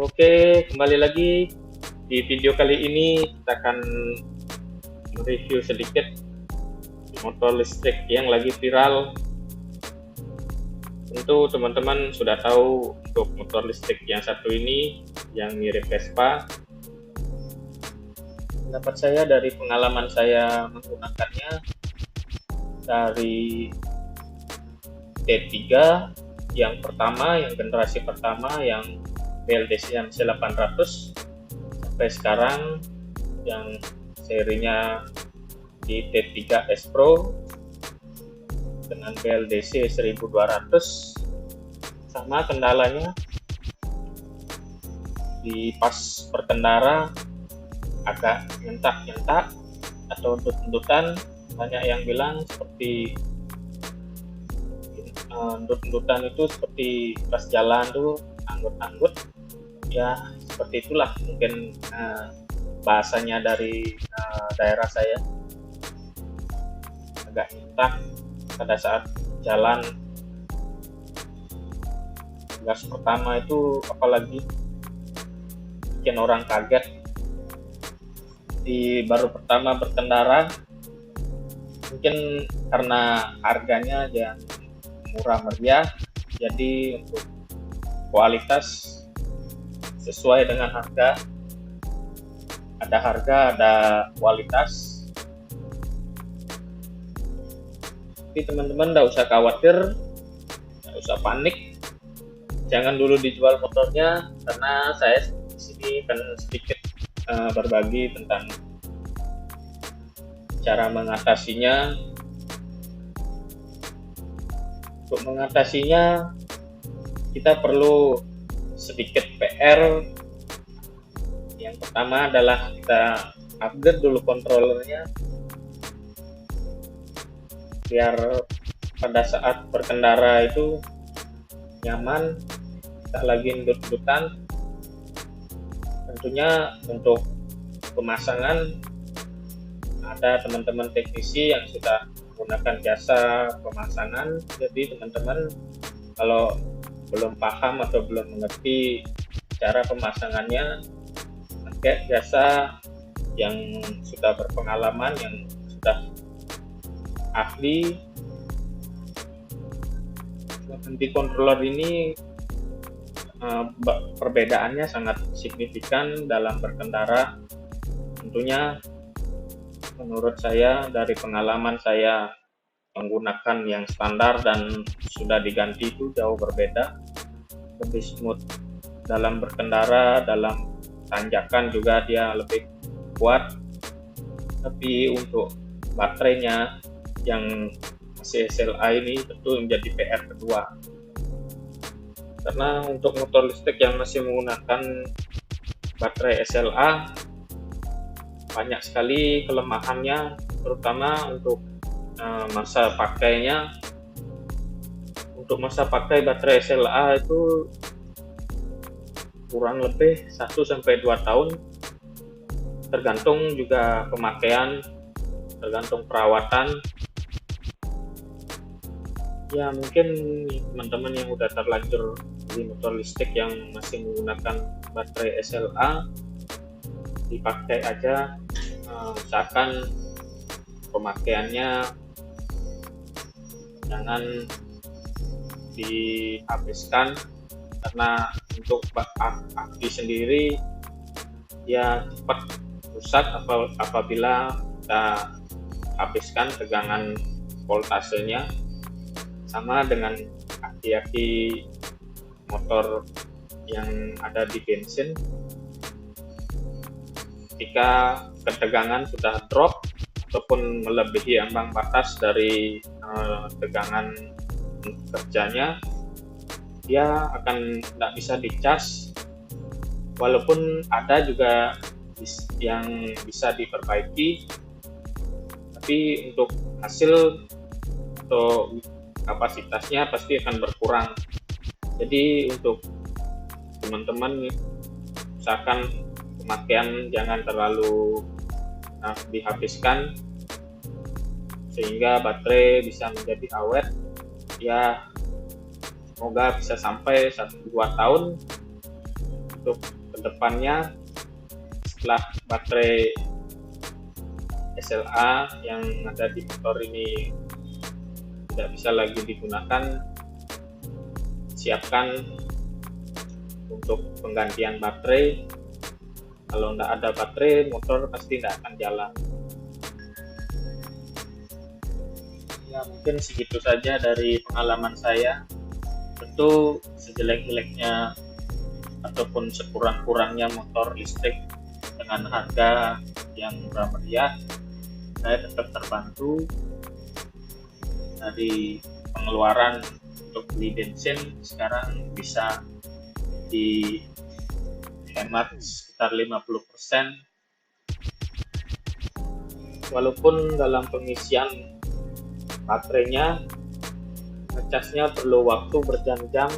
Oke, kembali lagi di video kali ini kita akan mereview sedikit motor listrik yang lagi viral. Tentu teman-teman sudah tahu untuk motor listrik yang satu ini yang mirip Vespa. Pendapat saya dari pengalaman saya menggunakannya dari T3 yang pertama, yang generasi pertama yang BLDC MC800 sampai sekarang yang serinya di T3 S Pro dengan BLDC 1200. Sama kendalanya di pas berkendara agak nyentak-nyentak atau entut-entutan. Banyak yang bilang seperti entut-entutan itu seperti pas jalan tuh anggut-anggut, ya seperti itulah mungkin bahasanya dari daerah saya, agak nyentak pada saat jalan. Gas pertama itu apalagi bikin orang kaget. Di baru pertama berkendara, mungkin karena harganya yang murah meriah, jadi untuk kualitas sesuai dengan harga, ada kualitas. Jadi teman-teman tidak usah khawatir, tidak usah panik, jangan dulu dijual motornya, karena saya di sini akan sedikit berbagi tentang cara mengatasinya. Untuk mengatasinya kita perlu sedikit PR. Yang pertama adalah kita upgrade dulu controllernya biar pada saat berkendara itu nyaman, tak lagi endut-endutan. Tentunya untuk pemasangan ada teman-teman teknisi yang sudah menggunakan jasa pemasangan. Jadi teman-teman kalau belum paham atau belum mengerti cara pemasangannya, pakai jasa yang sudah berpengalaman, yang sudah ahli. Nanti controller ini perbedaannya sangat signifikan dalam berkendara. Tentunya menurut saya, dari pengalaman saya menggunakan yang standar dan sudah diganti itu jauh berbeda, lebih smooth dalam berkendara, dalam tanjakan juga dia lebih kuat. Tapi untuk baterainya yang masih SLA ini tentu menjadi PR kedua, karena untuk motor listrik yang masih menggunakan baterai SLA banyak sekali kelemahannya, terutama untuk masa pakainya. Untuk masa pakai baterai SLA itu kurang lebih 1-2 tahun, tergantung juga pemakaian, tergantung perawatan. Ya mungkin teman-teman yang udah terlanjur beli motor listrik yang masih menggunakan baterai SLA, dipakai aja, usahakan pemakaiannya jangan dihabiskan, karena untuk aki sendiri ya cepat rusak apabila kita habiskan tegangan voltasenya. Sama dengan aki-aki motor yang ada di bensin, ketika ketegangan sudah drop ataupun melebihi ambang batas dari tegangan kerjanya, dia akan tidak bisa dicas. Walaupun ada juga yang bisa diperbaiki, tapi untuk hasil atau kapasitasnya pasti akan berkurang. Jadi untuk teman-teman usahakan pemakaian jangan terlalu dihabiskan, sehingga baterai bisa menjadi awet. Ya semoga bisa sampai 1-2 tahun. Untuk kedepannya setelah baterai SLA yang ada di motor ini tidak bisa lagi digunakan, siapkan untuk penggantian baterai. Kalau tidak ada baterai, motor pasti tidak akan jalan. Ya, mungkin segitu saja dari pengalaman saya. Tentu sejelek-jeleknya ataupun sekurang-kurangnya motor listrik dengan harga yang murah meriah, saya tetap terbantu dari pengeluaran untuk beli bensin. Sekarang bisa dihemat sekitar 50%, walaupun dalam pengisian baterainya ngecasnya perlu waktu berjam-jam,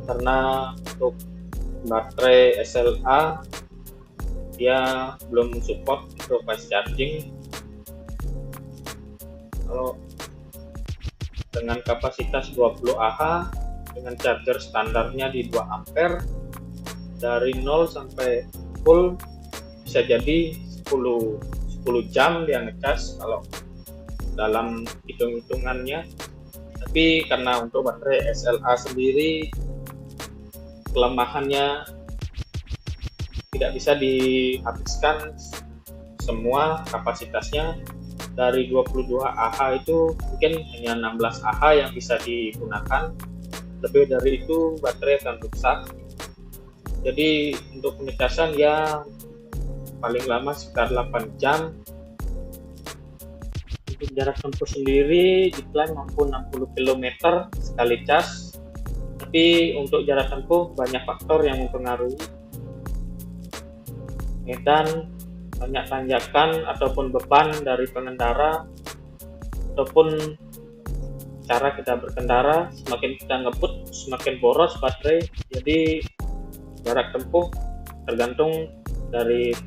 karena untuk baterai SLA dia belum support untuk fast charging. Kalau dengan kapasitas 20 Ah dengan charger standarnya di 2 ampere, dari 0 sampai full bisa jadi 10 jam dia ngecas kalau dalam hitung-hitungannya. Tapi karena untuk baterai SLA sendiri kelemahannya tidak bisa dihabiskan semua kapasitasnya. Dari 22 Ah itu mungkin hanya 16 Ah yang bisa digunakan, lebih dari itu baterai akan rusak. Jadi untuk pengecasan ya paling lama sekitar 8 jam. Untuk jarak tempuh sendiri diklaim mampu 60 km sekali cas, tapi untuk jarak tempuh banyak faktor yang mempengaruhi. Medan, banyak tanjakan ataupun beban dari pengendara, ataupun cara kita berkendara. Semakin kita ngebut semakin boros baterai. Jadi jarak tempuh tergantung dari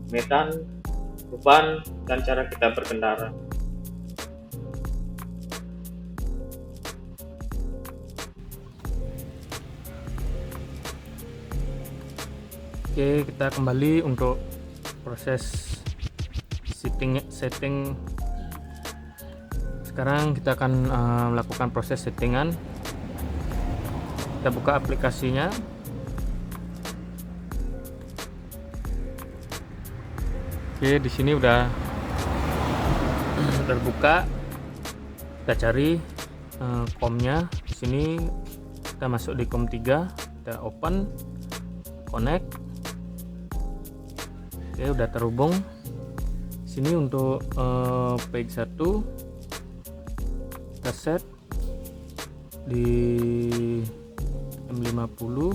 medan, beban, dan cara kita berkendara. Oke, kita kembali untuk proses setting. Sekarang kita akan melakukan proses settingan. Kita buka aplikasinya. Oke, di sini udah terbuka. Kita cari COM-nya. Di sini kita masuk di COM 3, kita open, connect. Oke, udah terhubung. Di sini untuk page 1 kita set di M50.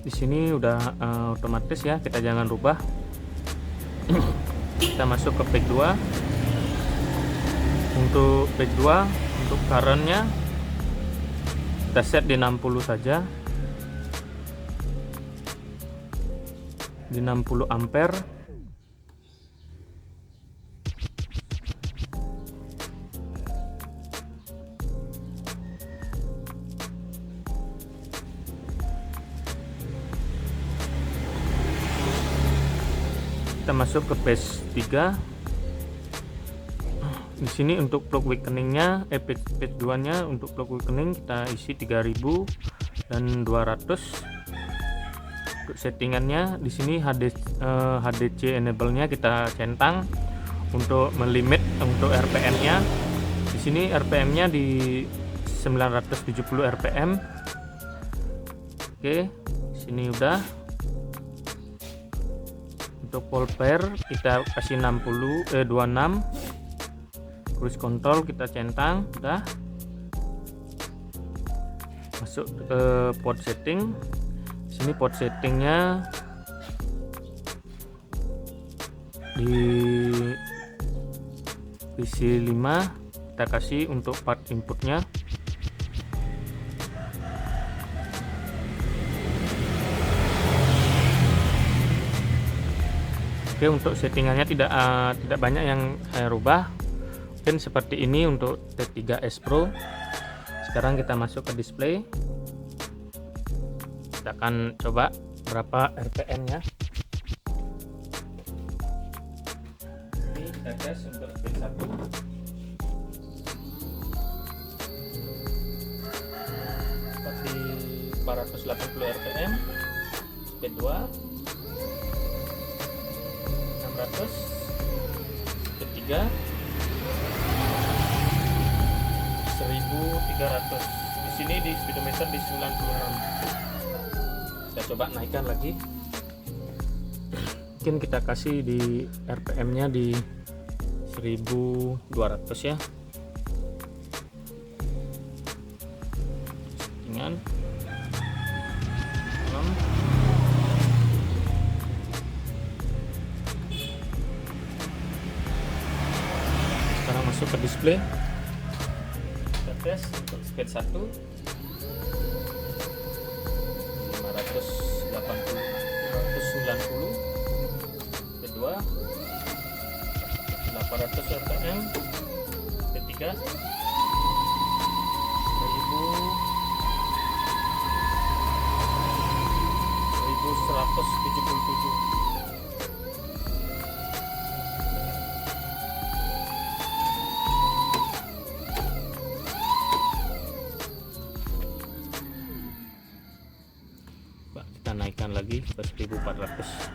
Di sini udah otomatis ya, kita jangan rubah. Kita masuk ke page 2. Untuk page 2, untuk current-nya kita set di 60 saja, di 60 ampere. Kita masuk ke page 3. Di sini untuk plug awakening-nya, page 2-nya untuk plug awakening kita isi 3000 dan 200. Untuk settingannya di sini HDC enable-nya kita centang untuk melimit untuk RPM-nya. Di sini RPM-nya di 970 RPM. Oke, di sini udah. Untuk pole pair kita kasih 26. Cruise control kita centang, udah. Masuk ke port setting. Di sini port settingnya di PC5 kita kasih untuk part inputnya. Oke, untuk settingannya tidak banyak yang saya rubah. Mungkin seperti ini untuk T3S Pro. Sekarang kita masuk ke display, kita akan coba berapa RPM nya. Ini kita tes untuk speed 1 seperti 480 RPM, speed 2 600, speed 3 1300. Di sini di speedometer di 96. Kita coba naikkan lagi. Mungkin kita kasih di RPM-nya di 1200 ya. Settingan 6. Sekarang masuk ke display. Tes untuk speed 1 590, speed 2 800 rpm, speed 3 1177. Kita naikkan lagi ke 1400.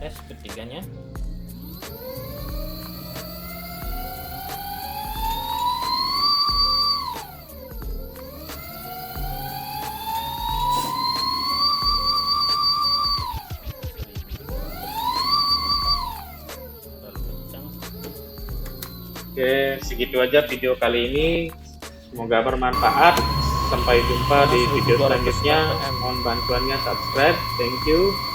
Tes ketiganya. Oke, segitu aja video kali ini. Semoga bermanfaat. Sampai jumpa di video selanjutnya. Mohon bantuannya subscribe. Thank you.